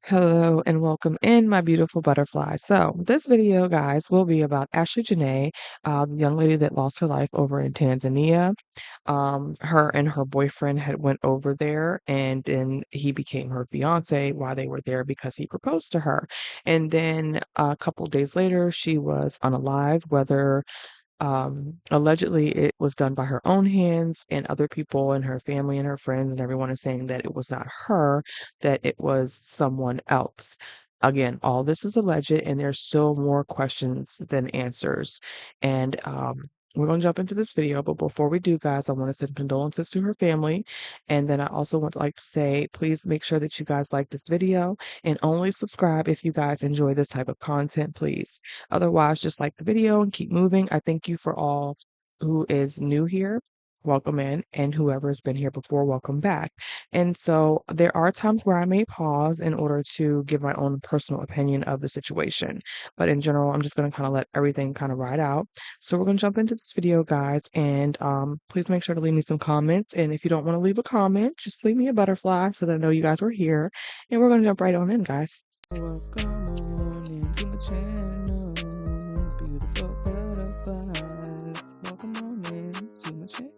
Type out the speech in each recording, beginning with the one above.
Hello and welcome in, my beautiful butterfly. So, this video, guys, will be about Ashlee Jenae, the young lady that lost her life over in Tanzania. Her and her boyfriend had went over there, and then he became her fiance while they were there because he proposed to her. And then a couple days later, she was unalive, whether allegedly, it was done by her own hands, and other people and her family and her friends and everyone is saying that it was not her, that it was someone else. Again, all this is alleged, and there's still more questions than answers. And we're going to jump into this video, but before we do, guys, I want to send condolences to her family. And then I also would like to say, please make sure that you guys like this video and only subscribe if you guys enjoy this type of content, please. Otherwise, just like the video and keep moving. I thank you for all who is new here. Welcome in, and whoever has been here before, welcome back. And so there are times where I may pause in order to give my own personal opinion of the situation. But in general, I'm just going to kind of let everything kind of ride out. So we're going to jump into this video, guys, and please make sure to leave me some comments. And if you don't want to leave a comment, just leave me a butterfly so that I know you guys were here. And we're going to jump right on in, guys. Welcome on into the channel, beautiful butterflies. Welcome on into my channel.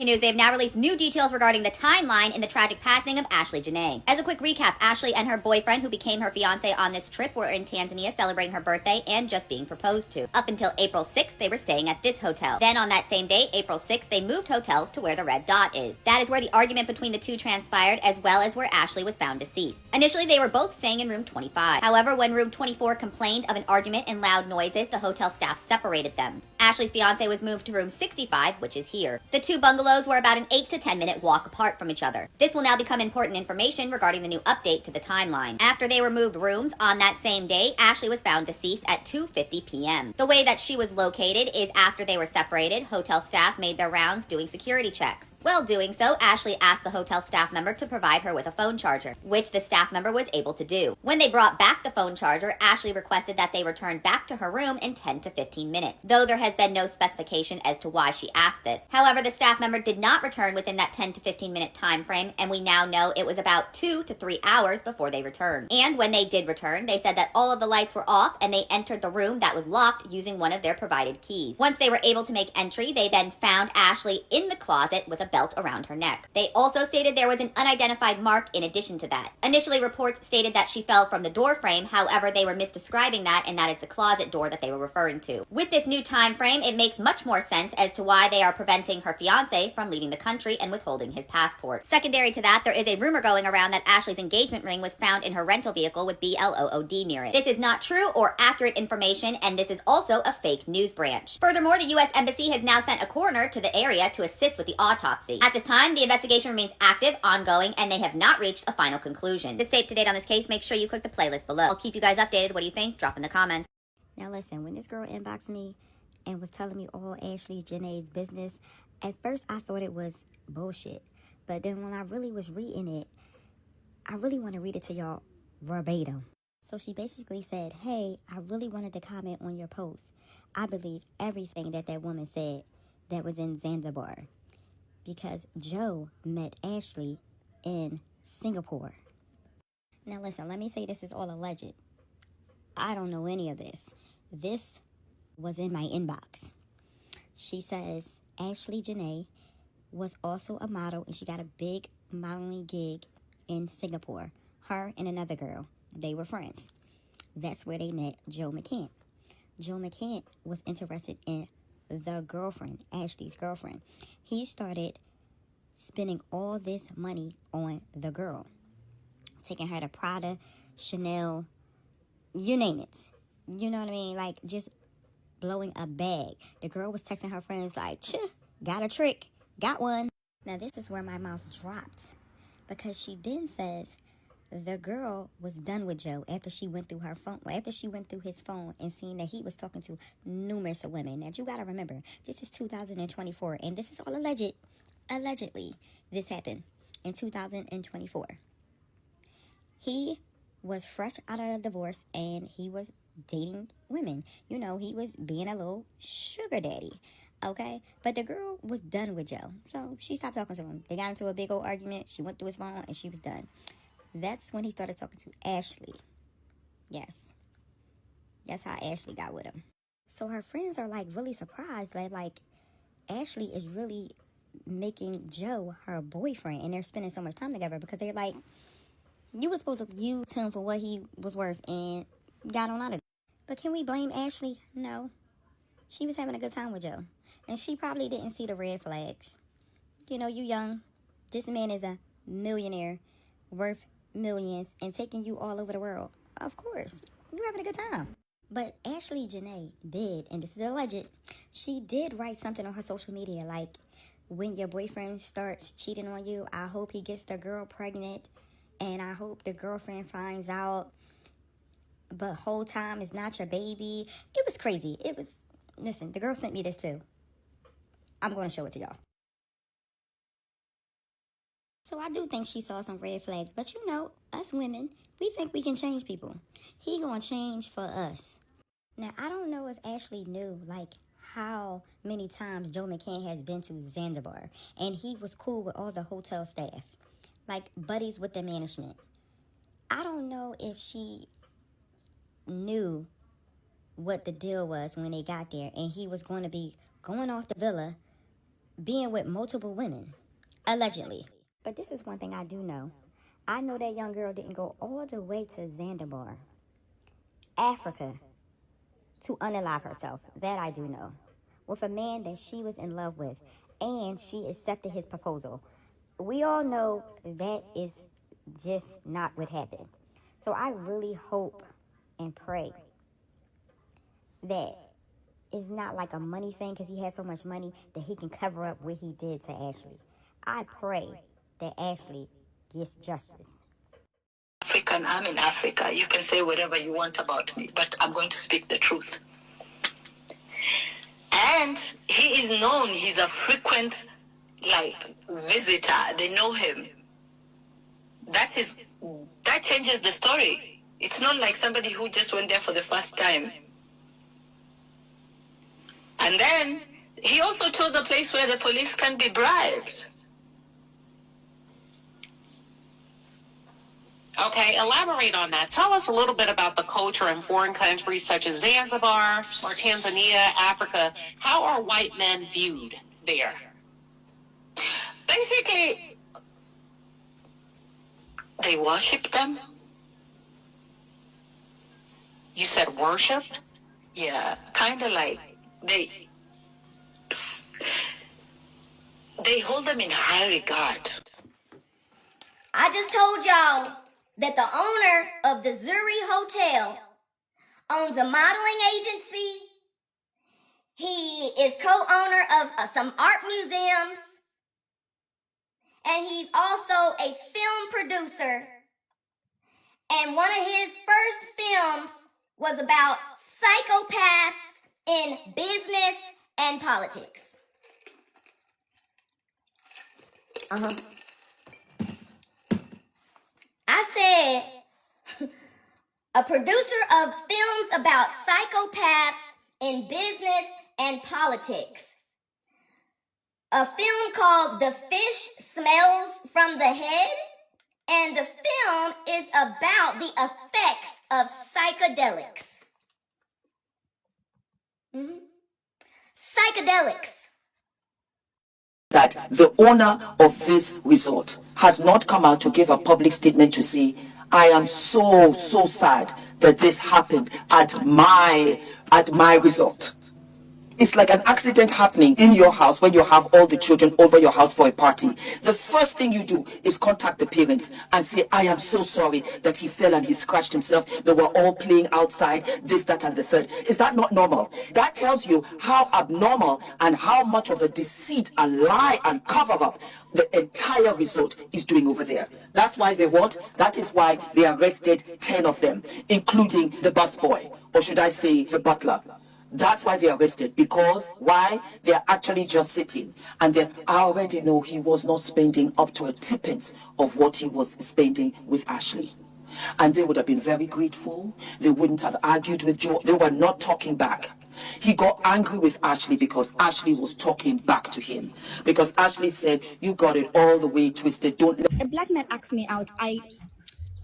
News, they have now released new details regarding the timeline in the tragic passing of Ashlee Jenae. As a quick recap, Ashlee and her boyfriend, who became her fiance on this trip, were in Tanzania celebrating her birthday and just being proposed to. Up until April 6th, they were staying at this hotel. Then on that same day, April 6th, they moved hotels to where the red dot is. That is where the argument between the two transpired, as well as where Ashlee was found deceased. Initially, they were both staying in room 25. However, when room 24 complained of an argument and loud noises, the hotel staff separated them. Ashlee's fiance was moved to room 65, which is here. The two bungalows were about an 8 to 10 minute walk apart from each other. This will now become important information regarding the new update to the timeline. After they were moved rooms on that same day, Ashlee was found deceased at 2:50 p.m. The way that she was located is after they were separated, hotel staff made their rounds doing security checks. While doing so, Ashlee asked the hotel staff member to provide her with a phone charger, which the staff member was able to do. When they brought back the phone charger, Ashlee requested that they return back to her room in 10 to 15 minutes, though there has been no specification as to why she asked this. However, the staff member did not return within that 10 to 15 minute time frame, and we now know it was about 2 to 3 hours before they returned. And when they did return, they said that all of the lights were off and they entered the room that was locked using one of their provided keys. Once they were able to make entry, they then found Ashlee in the closet with a belt around her neck. They also stated there was an unidentified mark in addition to that. Initially, reports stated that she fell from the door frame, however, they were misdescribing that, and that is the closet door that they were referring to. With this new time frame, it makes much more sense as to why they are preventing her fiancé from leaving the country and withholding his passport. Secondary to that, there is a rumor going around that Ashlee's engagement ring was found in her rental vehicle with BLOOD near it. This is not true or accurate information, and this is also a fake news branch. Furthermore, the U.S. Embassy has now sent a coroner to the area to assist with the autopsy. At this time, the investigation remains active, ongoing, and they have not reached a final conclusion. To stay up to date on this case, make sure you click the playlist below. I'll keep you guys updated. What do you think? Drop in the comments. Now listen, when this girl inboxed me and was telling me all Ashlee Jenae's business, at first I thought it was bullshit. But then when I really was reading it, I really want to read it to y'all verbatim. So she basically said, hey, I really wanted to comment on your post. I believe everything that woman said that was in Zanzibar, because Joe met Ashlee in Singapore. Now listen, let me say this is all alleged. I don't know any of this. This was in my inbox. She says Ashlee Jenae was also a model, and she got a big modeling gig in Singapore. Her and another girl, they were friends. That's where they met Joe McCann. Joe McCann was interested in the girlfriend, Ashlee's girlfriend. He started spending all this money on the girl, taking her to Prada, Chanel, you name it. You know what I mean? Like, just blowing a bag. The girl was texting her friends like, got a trick, got one. Now, this is where my mouth dropped, because she then says the girl was done with Joe after she went through her phone, after she went through his phone and seen that he was talking to numerous of women. Now, you got to remember, this is 2024, and this is all alleged. Allegedly, this happened in 2024. He was fresh out of a divorce, and he was dating women. You know, he was being a little sugar daddy, okay? But the girl was done with Joe, so she stopped talking to him. They got into a big old argument. She went through his phone, and she was done. That's when he started talking to Ashlee. Yes, that's how Ashlee got with him. So her friends are like really surprised that like Ashlee is really making Joe her boyfriend, and they're spending so much time together because they're like, you were supposed to use him for what he was worth and got on out of it. But can we blame Ashlee? No. She was having a good time with Joe. And she probably didn't see the red flags. You know, you young. This man is a millionaire worth millions and taking you all over the world. Of course. You're having a good time. But Ashlee Jenae did, and this is alleged, she did write something on her social media like, when your boyfriend starts cheating on you, I hope he gets the girl pregnant, and I hope the girlfriend finds out, but whole time it's not your baby. It was crazy. It was, listen, the girl sent me this too. I'm going to show it to y'all. So I do think she saw some red flags, but you know, us women, we think we can change people. He gonna change for us. Now, I don't know if Ashlee knew, like, how many times Joe McCann has been to Zanzibar, and he was cool with all the hotel staff, like buddies with the management. I don't know if she knew what the deal was when they got there, and he was going to be going off the villa, being with multiple women, allegedly. But this is one thing I do know. I know that young girl didn't go all the way to Zanzibar, Africa, to unalive herself. That I do know. With a man that she was in love with, and she accepted his proposal. We all know that is just not what happened. So I really hope and pray that it's not like a money thing because he had so much money that he can cover up what he did to Ashlee. I pray that Ashlee gets justice. African, I'm in Africa. You can say whatever you want about me, but I'm going to speak the truth. And he is known, he's a frequent, visitor. They know him. That changes the story. It's not like somebody who just went there for the first time. And then he also chose a place where the police can be bribed. Okay, elaborate on that. Tell us a little bit about the culture in foreign countries such as Zanzibar or Tanzania, Africa. How are white men viewed there? Basically, they worship them. You said worship? Yeah, kind of like they hold them in high regard. I just told y'all that the owner of the Zuri Hotel owns a modeling agency. He is co-owner of some art museums. And he's also a film producer. And one of his first films was about psychopaths in business and politics. I said, a producer of films about psychopaths in business and politics. A film called The Fish Smells from the Head, and the film is about the effects of psychedelics. Psychedelics. That the owner of this resort has not come out to give a public statement to say, I am so sad that this happened at my resort. It's like an accident happening in your house when you have all the children over your house for a party. The first thing you do is contact the parents and say, I am so sorry that he fell and he scratched himself. They were all playing outside, this, that, and the third. Is that not normal? That tells you how abnormal and how much of a deceit, a lie, and cover up the entire resort is doing over there. That's why that is why they arrested 10 of them, including the busboy, or should I say the butler. That's why they arrested, because why? They're actually just sitting, and then I already know he was not spending up to a tippence of what he was spending with Ashlee. And they would have been very grateful. They wouldn't have argued with Joe. They were not talking back. He got angry with Ashlee because Ashlee was talking back to him. Because Ashlee said, you got it all the way twisted. Don't. A black man asked me out. I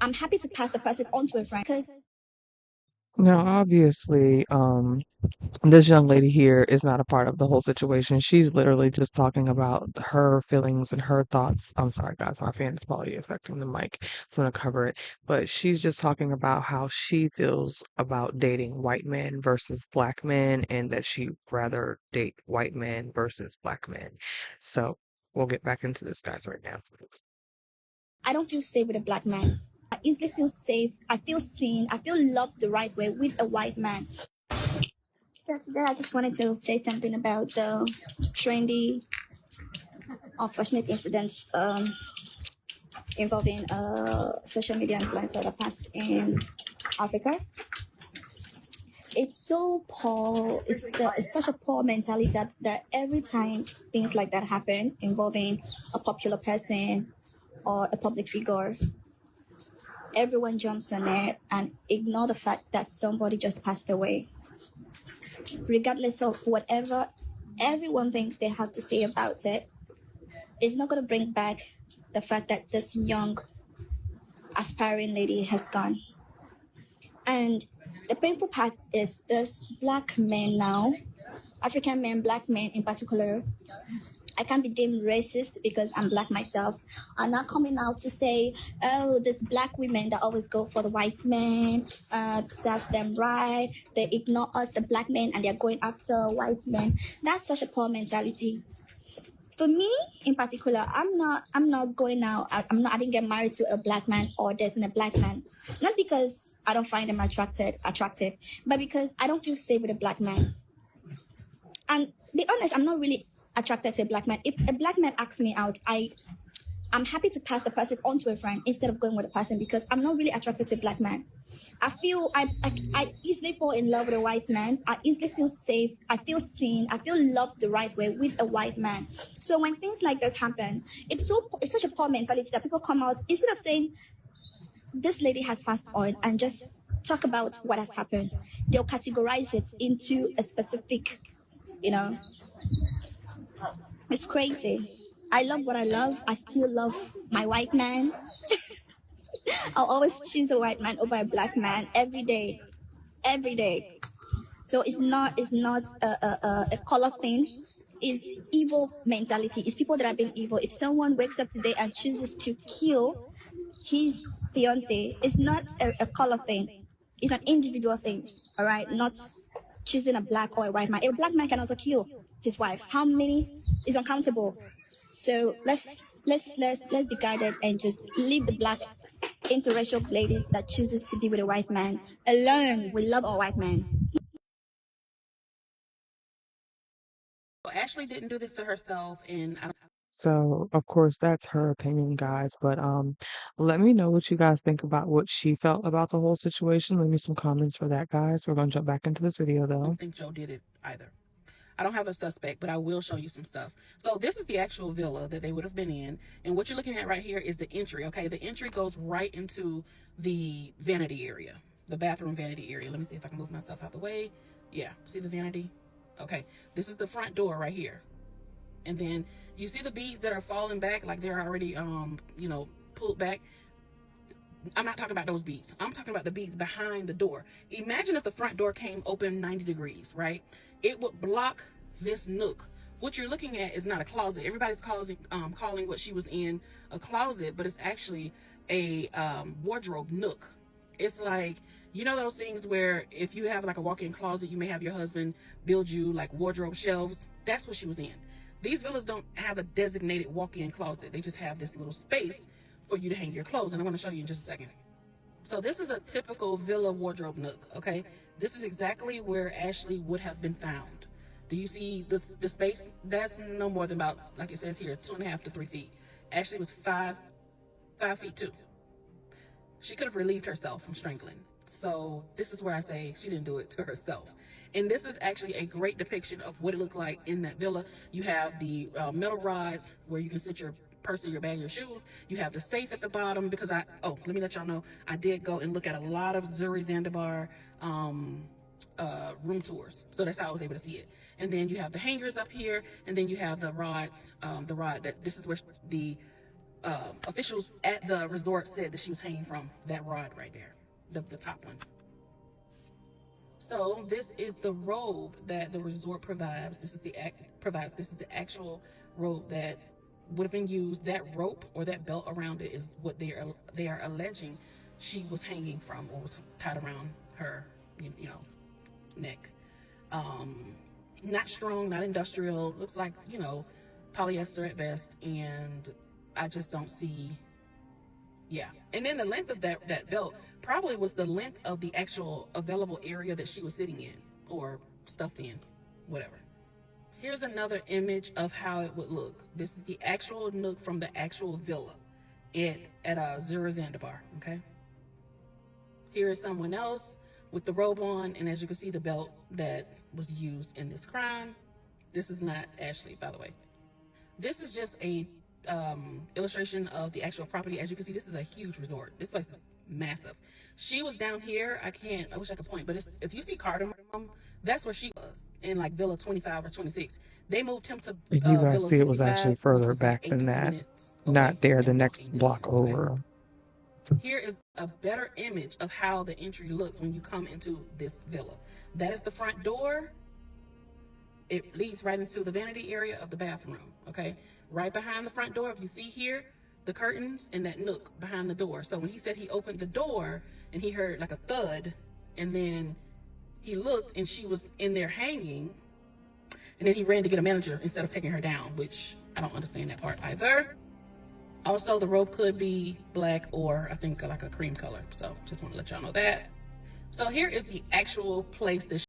I'm happy to pass the person on to a friend because Now, obviously, this young lady here is not a part of the whole situation. She's literally just talking about her feelings and her thoughts. I'm sorry, guys, my fan is probably affecting the mic, so I'm gonna cover it. But she's just talking about how she feels about dating white men versus black men, and that she rather date white men versus black men. So we'll get back into this, guys, right now. I don't feel safe with a black man. I easily feel safe. I feel seen. I feel loved the right way with a white man. So today I just wanted to say something about the trendy, unfortunate incidents involving social media influencer that passed in Africa. It's so poor. It's such a poor mentality that every time things like that happen involving a popular person or a public figure, everyone jumps on it and ignore the fact that somebody just passed away. Regardless of whatever everyone thinks they have to say about it, it's not going to bring back the fact that this young aspiring lady has gone. And the painful part is this black men now, African men, black men in particular, I can't be deemed racist because I'm black myself, are not coming out to say, oh, this black women that always go for the white men, serves them right, they ignore us, the black men, and they're going after white men. That's such a poor mentality. For me, in particular, I'm not going out. I didn't get married to a black man or dating a black man. Not because I don't find them attractive, but because I don't feel safe with a black man. And be honest, I'm not really attracted to a black man. If a black man asks me out, I'm happy to pass the person on to a friend instead of going with a person because I'm not really attracted to a black man. I feel I easily fall in love with a white man. I easily feel safe. I feel seen. I feel loved the right way with a white man. So when things like this happen, it's such a poor mentality that people come out instead of saying this lady has passed on and just talk about what has happened. They'll categorize it into a specific, you know, it's crazy. I love what I love. I still love my white man. I'll always choose a white man over a black man every day, every day. So it's not a color thing. It's evil mentality. It's people that are being evil. If someone wakes up today and chooses to kill his fiance, it's not a color thing. It's an individual thing. All right, not choosing a black or a white man. A black man can also kill his wife. How many is uncountable? So let's be guided and just leave the black interracial ladies that chooses to be with a white man alone. We love our white man. Ashley didn't do this to herself, and I don't. So, of course, that's her opinion, guys. But let me know what you guys think about what she felt about the whole situation. Leave me some comments for that, guys. We're gonna jump back into this video though. Think Joe did it either. I don't have a suspect, but I will show you some stuff. So this is the actual villa that they would have been in. And what you're looking at right here is the entry, okay? The entry goes right into the vanity area, the bathroom vanity area. Let me see if I can move myself out the way. Yeah, see the vanity? Okay, this is the front door right here. And then you see the beads that are falling back, like they're already, pulled back. I'm not talking about those beads. I'm talking about the beads behind the door. Imagine if the front door came open 90 degrees, right? It would block this nook. What you're looking at is not a closet. Everybody's calling what she was in a closet, but it's actually a wardrobe nook. It's like, you know those things where if you have like a walk-in closet, you may have your husband build you like wardrobe shelves. That's what she was in. These villas don't have a designated walk-in closet. They just have this little space for you to hang your clothes. And I'm going to show you in just a second. So this is a typical villa wardrobe nook, okay? This is exactly where Ashley would have been found. Do you see the space? That's no more than about, like it says here, 2.5 to 3 feet. Ashley was 5'2". She could have relieved herself from strangling. So this is where I say she didn't do it to herself. And this is actually a great depiction of what it looked like in that villa. You have the metal rods where you can sit your purse or your bag, your shoes. You have the safe at the bottom because let me let y'all know, I did go and look at a lot of Zanzibar room tours. So that's how I was able to see it. And then you have the hangers up here, and then you have the rods, this is where the officials at the resort said that she was hanging from that rod right there, the top one. So this is the robe that the resort provides. This is the actual robe that would have been used. That rope or that belt around it is what they are alleging she was hanging from, or was tied around her, neck. Not strong, not industrial. Looks like, polyester at best, and I just don't see. Yeah. And then the length of that belt probably was the length of the actual available area that she was sitting in or stuffed in, whatever. Here's another image of how it would look. This is the actual nook from the actual villa at Zanzibar, okay? Here is someone else with the robe on, and as you can see, the belt that was used in this crime. This is not Ashlee, by the way. This is just a illustration of the actual property. As you can see, this is a huge resort. This place is massive. She was down here. I wish I could point, but if you see Cardamom, that's where she was in like Villa 25 or 26. They moved him to You guys Villa see it was 65, actually which further was like back than 18 that. minutes Not away there, the in next walking block distance, okay? over. Here is a better image of how the entry looks when you come into this villa. That is the front door. It leads right into the vanity area of the bathroom, okay? Right behind the front door, if you see here, the curtains and that nook behind the door. So when he said he opened the door and he heard like a thud, and then he looked and she was in there hanging, and then he ran to get a manager instead of taking her down, which I don't understand that part either. Also, the robe could be black or I think like a cream color. So just want to let y'all know that. So here is the actual place that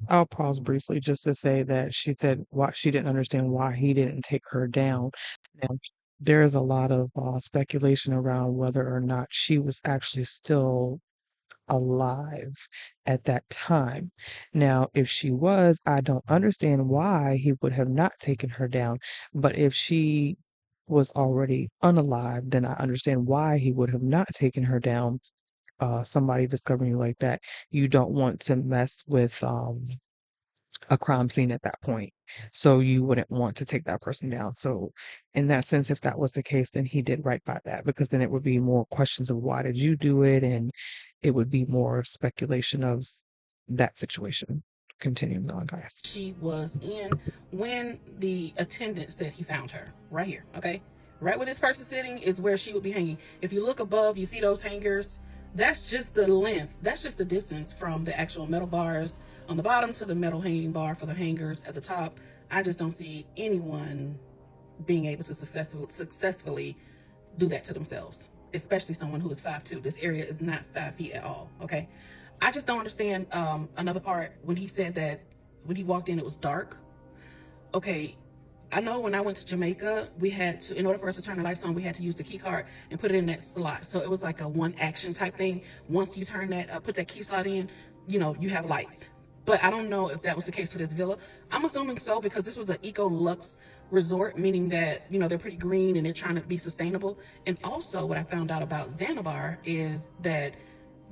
I'll pause briefly just to say that she said why she didn't understand why he didn't take her down. Now, there is a lot of speculation around whether or not she was actually still alive at that time. Now, if she was, I don't understand why he would have not taken her down. But if she was already unalive, then I understand why he would have not taken her down. Somebody discovering you like that, you don't want to mess with a crime scene at that point. So you wouldn't want to take that person down. So in that sense, if that was the case, then he did right by that, because then it would be more questions of why did you do it, and it would be more speculation of that situation. Continuing on, guys. she was in when the attendant said he found her right here, okay? Right where this person's sitting is where she would be hanging. If you look above, you see those hangers. That's just the length. That's just the distance from the actual metal bars on the bottom to the metal hanging bar for the hangers at the top. I just don't see anyone being able to successfully do that to themselves, especially someone who is 5'2". This area is not 5 feet at all, okay? I just don't understand another part when he said that when he walked in it was dark. Okay, I know when I went to Jamaica, we had to, in order for us to turn the lights on, we had to use the key card and put it in that slot. So it was like a one action type thing. Once you turn that, put that key slot in, you have lights. But I don't know if that was the case for this villa. I'm assuming so, because this was an eco-luxe resort, meaning that, they're pretty green and they're trying to be sustainable. And also what I found out about Zanzibar is that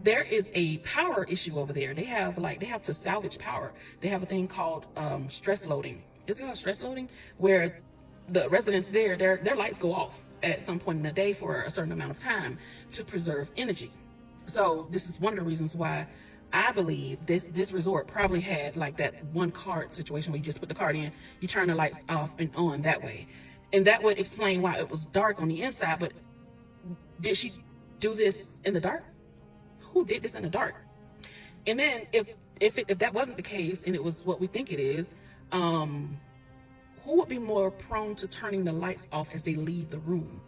there is a power issue over there. They have to salvage power. They have a thing called stress loading. Is it called stress loading? Where the residents there, their lights go off at some point in the day for a certain amount of time to preserve energy. So this is one of the reasons why I believe this resort probably had like that one card situation where you just put the card in, you turn the lights off and on that way. And that would explain why it was dark on the inside. But did she do this in the dark? Who did this in the dark? And then if that wasn't the case and it was what we think it is, who would be more prone to turning the lights off as they leave the room?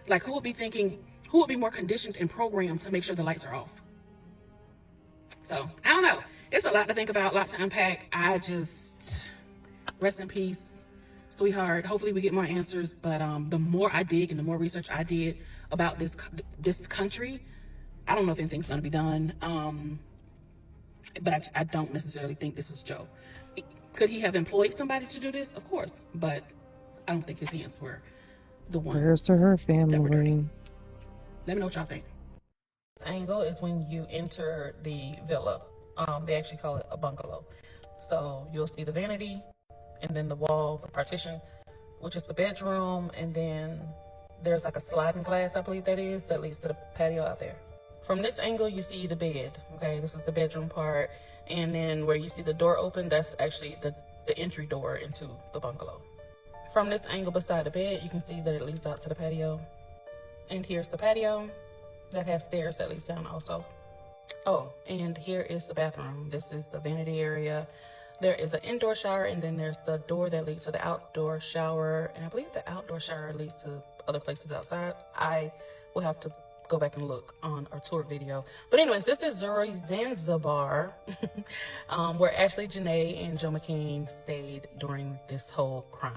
Like who would be more conditioned and programmed to make sure the lights are off? So I don't know. It's a lot to think about, a lot to unpack. I just rest in peace, sweetheart. Hopefully we get more answers. But the more I dig and the more research I did about this country, I don't know if anything's going to be done, but I don't necessarily think this is Joe. Could he have employed somebody to do this? Of course, but I don't think his hands were the ones. Prayers to her that were dirty. family. Let me know what y'all think. This angle is when you enter the villa. They actually call it a bungalow. So you'll see the vanity, and then the wall, the partition, which is the bedroom, and then there's like a sliding glass, I believe that leads to the patio out there. From this angle, you see the bed, okay? This is the bedroom part. And then where you see the door open, that's actually the entry door into the bungalow. From this angle beside the bed, you can see that it leads out to the patio. And here's the patio that has stairs that leads down also. Oh, and here is the bathroom. This is the vanity area. There is an indoor shower, and then there's the door that leads to the outdoor shower. And I believe the outdoor shower leads to other places outside. I will have to go back and look on our tour video. But anyways, this is Zanzibar, where Ashlee Jenae and Joe McCain stayed during this whole crime.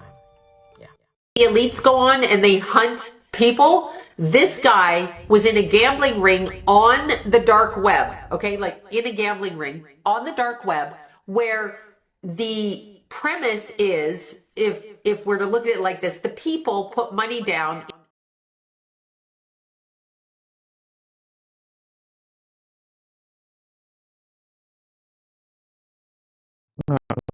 Yeah. The elites go on and they hunt people. This guy was in a gambling ring on the dark web, okay? Like in a gambling ring on the dark web, where the premise is, if we're to look at it like this, the people put money down.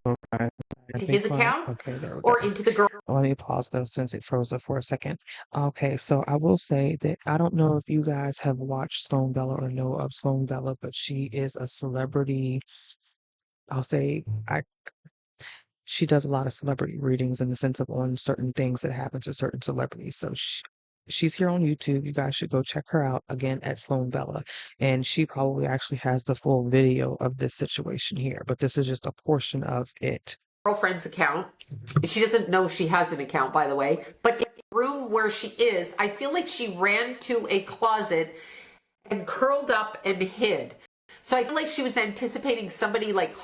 Okay. Into his account, Okay, there we or go. into the girl. Let me pause though since it froze up for a second. Okay, so I will say that I don't know if you guys have watched Sloan Bella or know of Sloan Bella, but she is a celebrity. I'll say she does a lot of celebrity readings in the sense of on certain things that happen to certain celebrities. So she's here on YouTube. You guys should go check her out again at Sloan Bella. And she probably actually has the full video of this situation here, but this is just a portion of it. Girlfriend's account. She doesn't know she has an account, by the way. But in the room where she is, I feel like she ran to a closet and curled up and hid. So I feel like she was anticipating somebody like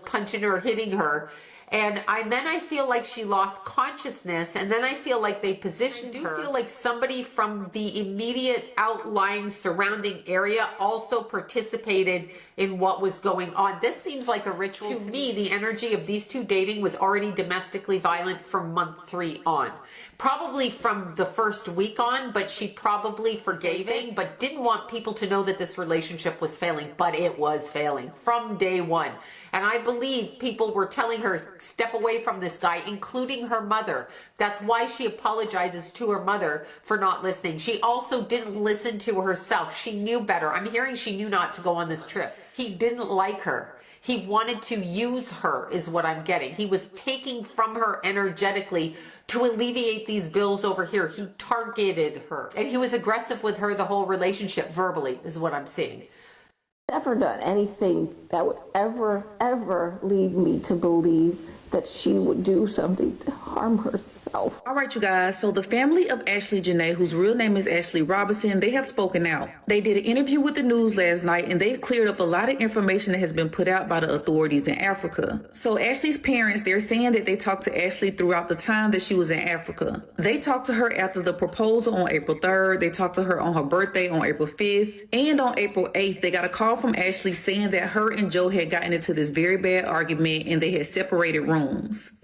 punching her or hitting her. And then I feel like she lost consciousness, and then I feel like they positioned her. I do feel like somebody from the immediate outlying surrounding area also participated in what was going on. This seems like a ritual. To me, the energy of these two dating was already domestically violent from month 3 on. Probably from the first week on, but she probably forgave it, but didn't want people to know that this relationship was failing, but it was failing from day one. And I believe people were telling her, step away from this guy, including her mother. That's why she apologizes to her mother for not listening. She also didn't listen to herself. She knew better. I'm hearing she knew not to go on this trip. He didn't like her. He wanted to use her, is what I'm getting. He was taking from her energetically to alleviate these bills over here. He targeted her. And he was aggressive with her the whole relationship verbally, is what I'm seeing. Never done anything that would ever lead me to believe that she would do something to harm herself. All right, you guys. So the family of Ashlee Jenae, whose real name is Ashlee Robinson, they have spoken out. They did an interview with the news last night, and they've cleared up a lot of information that has been put out by the authorities in Africa. So Ashlee's parents, they're saying that they talked to Ashlee throughout the time that she was in Africa. They talked to her after the proposal on April 3rd. They talked to her on her birthday on April 5th. And on April 8th, they got a call from Ashlee saying that her and Joe had gotten into this very bad argument and they had separated rooms.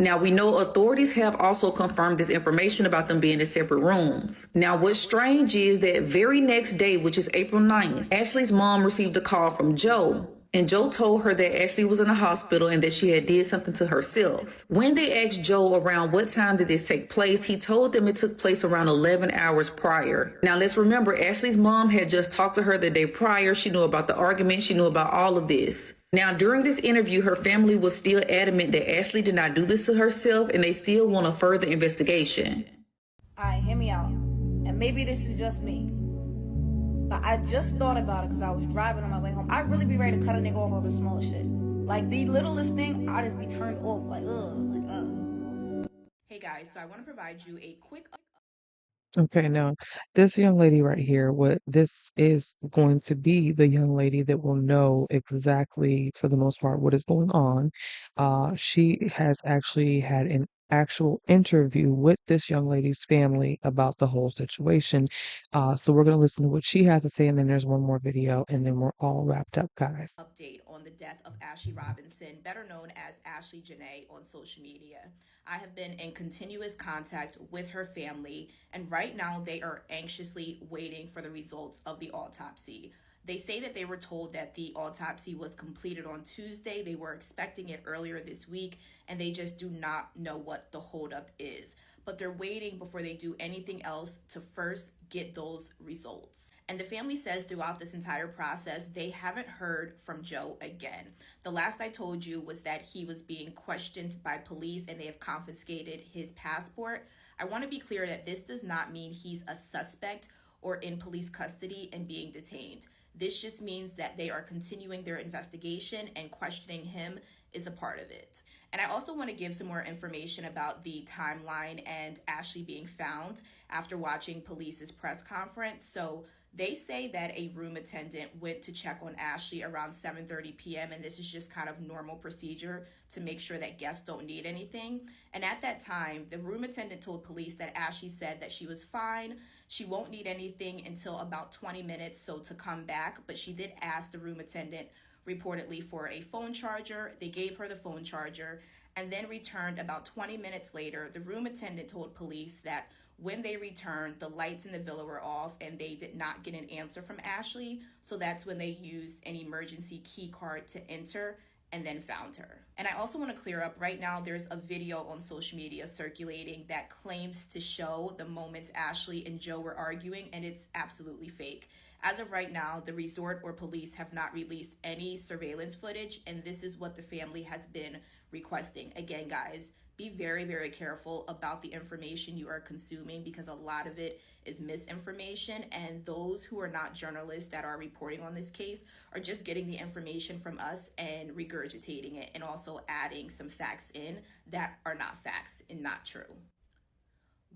Now, we know authorities have also confirmed this information about them being in separate rooms. Now, what's strange is that very next day, which is April 9th, Ashlee's mom received a call from Joe. And Joe told her that Ashlee was in a hospital and that she had did something to herself. When they asked Joe around what time did this take place, he told them it took place around 11 hours prior. Now let's remember, Ashlee's mom had just talked to her the day prior. She knew about the argument. She knew about all of this. Now, during this interview, her family was still adamant that Ashlee did not do this to herself, and they still want a further investigation. All right, hear me out. And maybe this is just me. But I just thought about it because I was driving on my way home. I'd really be ready to cut a nigga off over small shit. Like, the littlest thing, I'd just be turned off. Like, ugh. Hey guys, so I want to provide you a quick Okay, now this young lady right here, what this is going to be the young lady that will know exactly, for the most part, what is going on. She has actually had an actual interview with this young lady's family about the whole situation. So we're going to listen to what she has to say, and then there's one more video, and then we're all wrapped up, guys. update on the death of Ashlee Robinson, better known as Ashlee Jenae on social media. I have been in continuous contact with her family, and right now they are anxiously waiting for the results of the autopsy. They say that they were told that the autopsy was completed on Tuesday. They were expecting it earlier this week, and they just do not know what the holdup is. but they're waiting before they do anything else to first get those results. And the family says throughout this entire process, they haven't heard from Joe again. The last I told you was that he was being questioned by police and they have confiscated his passport. I want to be clear that this does not mean he's a suspect or in police custody and being detained. This just means that they are continuing their investigation and questioning him is a part of it. And I also want to give some more information about the timeline and Ashlee being found after watching police's press conference. So they say that a room attendant went to check on Ashlee around 7:30 p.m. and this is just kind of normal procedure to make sure that guests don't need anything. And at that time, the room attendant told police that Ashlee said that she was fine. She won't need anything until about 20 minutes, so to come back. But she did ask the room attendant reportedly for a phone charger. They gave her the phone charger and then returned about 20 minutes later. The room attendant told police that when they returned, the lights in the villa were off and they did not get an answer from Ashlee. So that's when they used an emergency key card to enter and then found her. And I also want to clear up, right now there's a video on social media circulating that claims to show the moments Ashlee and Joe were arguing, and it's absolutely fake. As of right now, the resort or police have not released any surveillance footage, and this is what the family has been requesting. Again, guys, be very, very careful about the information you are consuming because a lot of it is misinformation, and those who are not journalists that are reporting on this case are just getting the information from us and regurgitating it and also adding some facts in that are not facts and not true.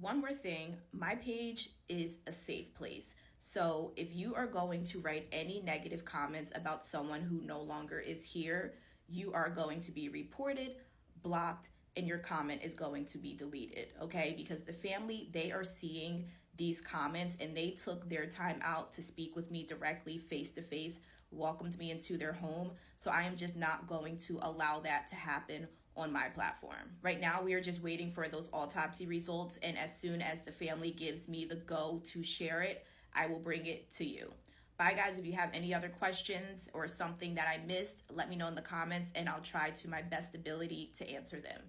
One more thing, my page is a safe place. So if you are going to write any negative comments about someone who no longer is here, you are going to be reported, blocked, and your comment is going to be deleted, okay? Because the family, they are seeing these comments and they took their time out to speak with me directly, face to face, welcomed me into their home. So I am just not going to allow that to happen on my platform. Right now, we are just waiting for those autopsy results, and as soon as the family gives me the go to share it, I will bring it to you. Bye, guys. If you have any other questions or something that I missed, let me know in the comments and I'll try to my best ability to answer them.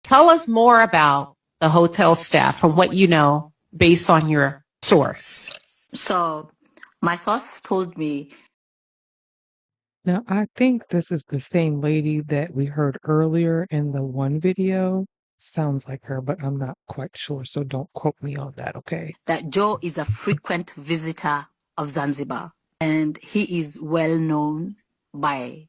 Tell us more about the hotel staff from what you know based on your source. So my source told me Now, I think this is the same lady that we heard earlier in the one video. Sounds like her, but I'm not quite sure, so don't quote me on that, okay? that Joe is a frequent visitor of Zanzibar and he is well known by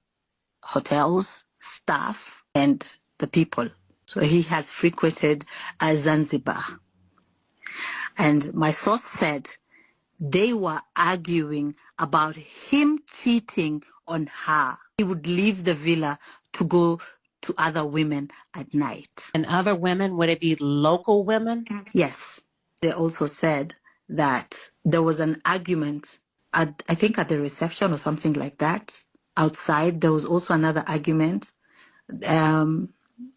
hotels, staff, and the people. So he has frequented Zanzibar. And my source said they were arguing about him cheating on her. He would leave the villa to go to other women at night. And other women, would it be local women? Yes. They also said that there was an argument at, I think at the reception or something like that. Outside, there was also another argument.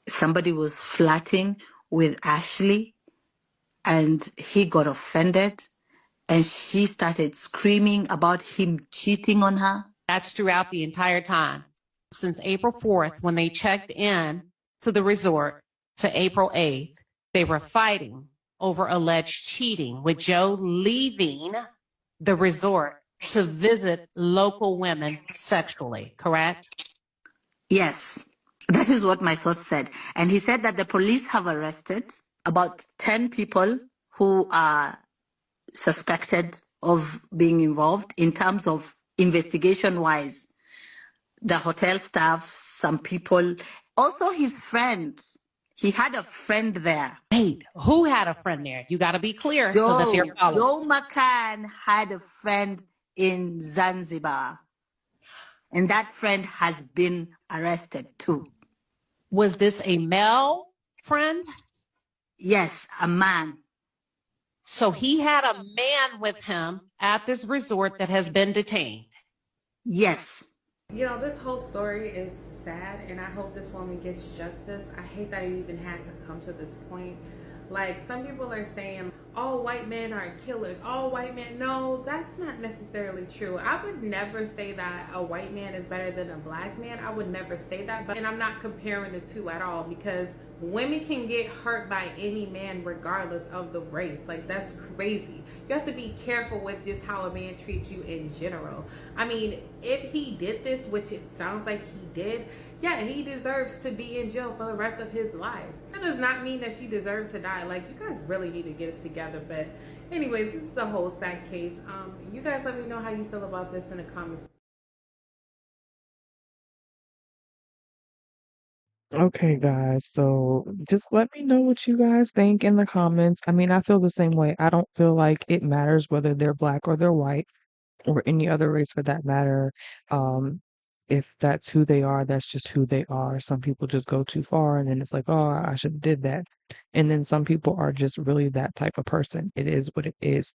Somebody was flirting with Ashlee and he got offended and she started screaming about him cheating on her. That's throughout the entire time. Since April 4th, when they checked in to the resort, to April 8th, they were fighting over alleged cheating, with Joe leaving the resort to visit local women sexually, correct? Yes, that is what my source said. And he said that the police have arrested about 10 people who are suspected of being involved in terms of investigation-wise. The hotel staff, some people, also his friends. He had a friend there. Wait, who had a friend there? You got to be clear so that they're following. Joe McCann had a friend in Zanzibar. And that friend has been arrested too. Was this a male friend? Yes, a man. So he had a man with him at this resort that has been detained. Yes. You know, this whole story is sad, and I hope this woman gets justice. I hate that it even had to come to this point. Like, some people are saying, all white men are killers, all white men. No, that's not necessarily true. I would never say that a white man is better than a black man. I would never say that. And I'm not comparing the two at all, because Women can get hurt by any man regardless of the race. Like, that's crazy. You have to be careful with just how a man treats you in general. I mean, if he did this, which it sounds like he did, yeah, he deserves to be in jail for the rest of his life. That does not mean that she deserves to die. Like, you guys really need to get it together. But anyways, this is a whole sad case. You guys let me know how you feel about this in the comments. Okay, guys, so just let me know what you guys think in the comments. I mean, I feel the same way. I don't feel like it matters whether they're black or they're white or any other race for that matter. Um, if that's who they are, that's just who they are. Some people just go too far and then it's like, oh, I should have did that. And then some people are just really that type of person. It is what it is.